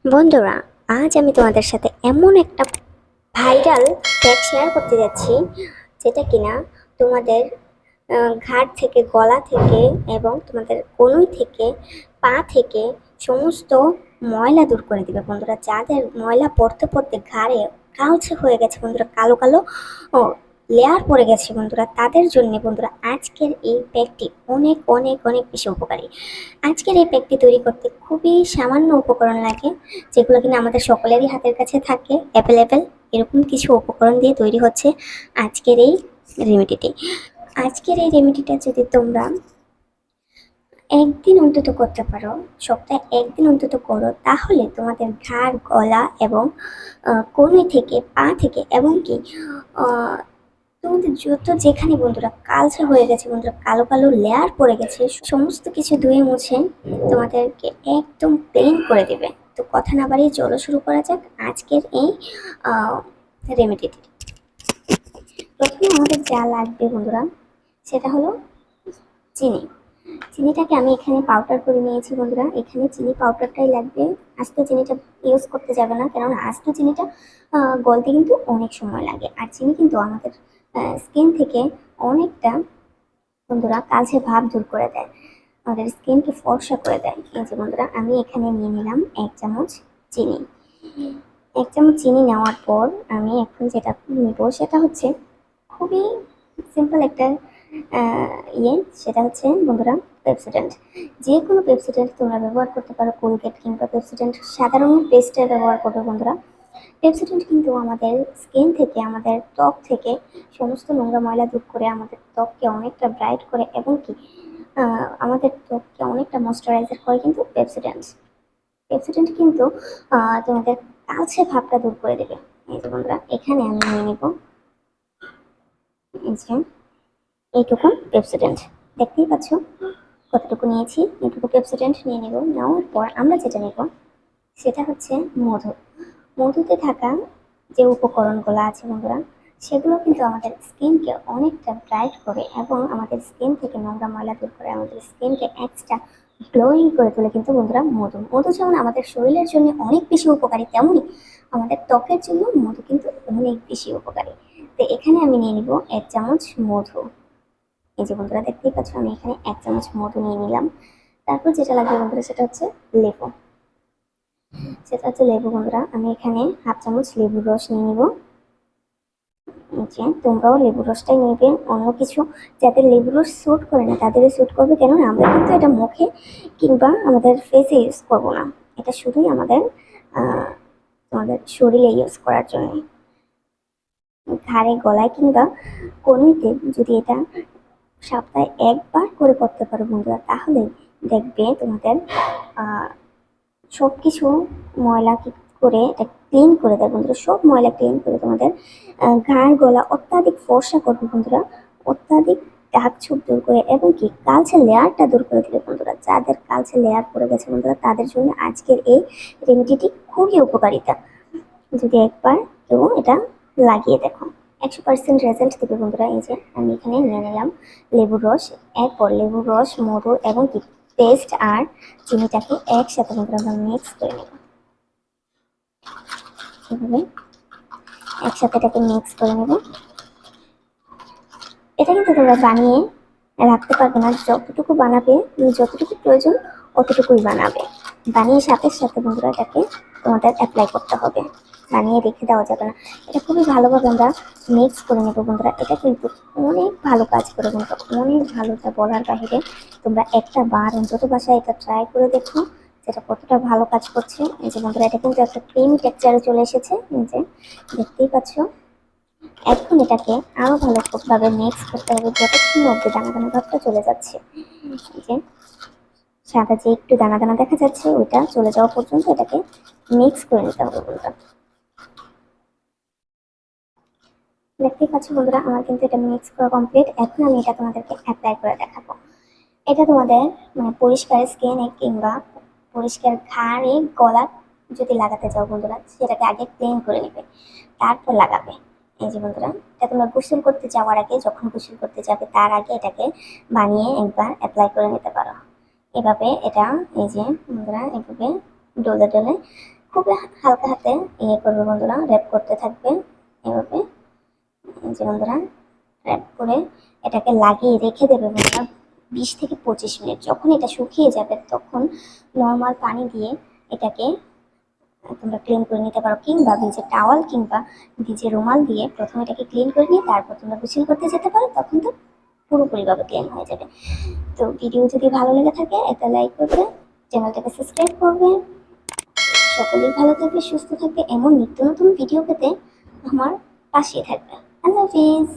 বন্ধুরা, আজ আমি তোমাদের সাথে এমন একটা ভাইরাল ফ্যাক্ট শেয়ার করতে যাচ্ছি, যেটা কিনা তোমাদের ঘাড় থেকে, গলা থেকে এবং তোমাদের কনুই থেকে, পা থেকে সমস্ত ময়লা দূর করে দিবে। বন্ধুরা, যাদের ময়লা পড়তে পড়তে ঘাড়ে কালচে হয়ে গেছে বন্ধুরা, কালো কালো লেয়ার পড়ে গেছে বন্ধুরা, তাদের জন্য বন্ধুরা আজকের এই প্যাকটি অনেক অনেক অনেক বেশি উপকারী। আজকের এই প্যাকটি তৈরি করতে খুবই সামান্য উপকরণ লাগে, যেগুলো কিনা আমাদের সকলেরই হাতের কাছে থাকে অ্যাভেলেবেল। এরকম কিছু উপকরণ দিয়ে তৈরি হচ্ছে আজকের এই রেমেডিটি। আজকের এই রেমেডিটা যদি তোমরা একদিন অন্তত করতে পারো, সপ্তাহে একদিন অন্তত করো, তাহলে তোমাদের ঘাড়, গলা এবং কনুই থেকে, পা থেকে, এবং কি তোমাদের যত যেখানে বন্ধুরা কালচে হয়ে গেছে বন্ধুরা, কালো কালো লেয়ার পড়ে গেছে, সমস্ত কিছু ধুয়ে মুছে তোমাদেরকে একদম প্লেন করে দেবে। তো কথা না বাড়িয়ে চলো শুরু করা যাক আজকের এই রেমেডিটি। প্রথমে আমাদের যা লাগবে বন্ধুরা, সেটা হলো চিনি। চিনিটাকে আমি এখানে পাউডার করে নিয়েছি বন্ধুরা। এখানে চিনি পাউডারটাই লাগবে, আস্ত চিনিটা ইউজ করতে যাবে না, কারণ আস্ত চিনিটা গলতে কিন্তু অনেক সময় লাগে। আর চিনি কিন্তু আমাদের স্কিন থেকে অনেকটা বন্ধুরা কালচে ভাব দূর করে দেয়, আমাদের স্কিনকে ফর্সা করে দেয়। এই যে বন্ধুরা, আমি এখানে নিয়ে নিলাম 1 চামচ চিনি। 1 চামচ চিনি নেওয়ার পর আমি এখন যেটা নিব সেটা হচ্ছে খুবই সিম্পল একটা সেটা হচ্ছে বন্ধুরা পেপসোডেন্ট। যে কোনো পেপসোডেন্ট তোমরা ব্যবহার করতে পারো, কোলগেট কিংবা পেপসোডেন্ট সাধারণ পেস্টের ব্যবহার করবে বন্ধুরা। পেপসোডেন্ট কিন্তু আমাদের স্কিন থেকে, আমাদের ত্বক থেকে সমস্ত নোংরা ময়লা দূর করে আমাদের ত্বককে অনেকটা ব্রাইট করে, এবং কি আমাদের ত্বককে অনেকটা ময়শ্চারাইজার করে কিন্তু পেপসোডেন্ট। পেপসোডেন্ট কিন্তু তোমাদের কালচে ভাবটা দূর করে দেবে। এই যে বন্ধুরা, এখানে আমি নিয়ে নিব এই যে এইটুকু পেপসোডেন্ট। দেখতেই পাচ্ছ কতটুকু নিয়েছি, এইটুকু পেপসোডেন্ট নিয়ে নেব। নেওয়ার পর আমরা যেটা নেব সেটা হচ্ছে মধু। মধুতে থাকা যে উপকরণগুলো আছে বন্ধুরা, সেগুলো কিন্তু আমাদের স্কিনকে অনেকটা ব্রাইট করে এবং আমাদের স্কিন থেকে নোংরা ময়লা দূর করে, আমাদের স্কিনকে এক্সট্রা গ্লোয়িং করে তোলে কিন্তু বন্ধুরা মধু। মধু যেমন আমাদের শরীরের জন্য অনেক বেশি উপকারী, তেমনই আমাদের ত্বকের জন্য মধু কিন্তু অনেক বেশি উপকারী। তো এখানে আমি নিয়ে নিব 1 চামচ মধু। এই যে বন্ধুরা, দেখতেই পাচ্ছ আমি এখানে 1 চামচ মধু নিয়ে নিলাম। তারপর যেটা লাগবে বন্ধুরা সেটা হচ্ছে লেবু। বন্ধুরা, আমি এখানে 1/2 চামচ লেবুর রস নিয়ে নিব। যে তোমরাও লেবুর রসটাই নেবে, অন্য কিছু যাদের লেবুর রস স্যুট করে না তাদেরও স্যুট করবে, কেননা আমরা কিন্তু এটা মুখে কিংবা আমাদের ফেসে ইউজ করবো না, এটা শুধুই আমাদের আমাদের শরীরে ইউজ করার জন্য। ঘাড়ে, গলায় কিংবা কনুইতে যদি এটা সপ্তাহে একবার করে করতে পারো বন্ধুরা, তাহলে দেখবে তোমাদের সব কিছু ময়লা কি করে এটা ক্লিন করে দেয় বন্ধুরা। সব ময়লা ক্লিন করে তোমাদের ঘাড়, গলা অত্যাধিক ফর্সা করবে বন্ধুরা, অত্যাধিক দাগ ছোপ দূর করে, এবং কি কালচে লেয়ারটা দূর করে দিবে বন্ধুরা। যাদের কালচে লেয়ার পড়ে গেছে বন্ধুরা, তাদের জন্য আজকের এই রেমেডিটি খুবই উপকারিতা। যদি একবার কেউ এটা লাগিয়ে দেখো, 100% রেজাল্ট দেবে বন্ধুরা। এই যে আমি এখানে নিয়ে নিলাম লেবুর রস। এরপর লেবুর রস, মধু এবং কি পেস্ট আর চিনিটাকে একসাথে বন্ধুরা আমরা মিক্স করে নেব। এভাবে একসাথে এটাকে মিক্স করে নেব। এটা কিন্তু তোমরা বানিয়ে রাখতে পারবে না, যতটুকু বানাবে, যতটুকু প্রয়োজন অতটুকুই বানাবে। বানিয়ে সাথে সাথে বন্ধুরা এটাকে তোমাদের অ্যাপ্লাই করতে হবে, বানিয়ে রেখে দেওয়া যাবে না। এটা খুবই ভালোভাবে আমরা মিক্স করে নেবো বন্ধুরা। এটা কিন্তু অনেক ভালো কাজ করে বন্ধুরা, অনেক ভালো, যা বলার বাহিরে। তোমরা একটা বার অন্তত বাসায় এটা ট্রাই করে দেখো, যেটা কতটা ভালো কাজ করছে। এই যে বন্ধুরা, এটা কিন্তু একটা ক্রিমি টেক্সচারে চলে এসেছে, এই যে দেখতেই পাচ্ছ। এখন এটাকে আরো ভালোভাবে মিক্স করতে হবে, যতক্ষণ অব্দি দানা দানা ভাবটা চলে যাচ্ছে। এই যে সাদা যে একটু দানা দানা দেখা যাচ্ছে, ওইটা চলে যাওয়া পর্যন্ত এটাকে মিক্স করে নিতে হবে বন্ধুরা। দেখতেই পাচ্ছ বন্ধুরা, আমার কিন্তু এটা মিক্স করা কমপ্লিট। এখন আমি এটা তোমাদেরকে অ্যাপ্লাই করে দেখাবো। এটা তোমাদের মানে পরিষ্কার স্কিনে কিংবা পরিষ্কার ঘাড়ে, গলা যদি লাগাতে চাও বন্ধুরা, সেটাকে আগে ক্লিন করে নেবে, তারপর লাগাবে। এই যে বন্ধুরা, এটা তোমরা গোসল করতে যাওয়ার আগে, যখন গোসল করতে যাবে তার আগে এটাকে বানিয়ে একবার অ্যাপ্লাই করে নিতে পারো। এভাবে এটা এই যে বন্ধুরা, এভাবে ডলে ডলে খুবই হালকা হাতে ইয়ে করবে বন্ধুরা, র্যাপ করতে থাকবে এভাবে। এই যে বন্ধুরা, র্যাপ করে এটাকে লাগিয়ে রেখে দেবে বন্ধুরা 20 থেকে 25 মিনিট। যখন এটা শুকিয়ে যাবে তখন নর্মাল পানি দিয়ে এটাকে তোমরা ক্লিন করে নিতে পারো, কিংবা ভিজে টাওয়াল কিংবা ভিজে রুমাল দিয়ে প্রথমে এটাকে ক্লিন করে নিয়ে তারপর তোমরা গোসল করতে যেতে পারো, তখন তো পুরোপুরিভাবে ক্লিন হয়ে যাবে। তো ভিডিও যদি ভালো লেগে থাকে একটা লাইক করবে, চ্যানেলটাকে সাবস্ক্রাইব করবে। সকলেই ভালো থাকবে, সুস্থ থাকবে, এমন নিত্য নতুন ভিডিও পেতে আমার পাশে থাকবে। আল্লাহ হাফিজ।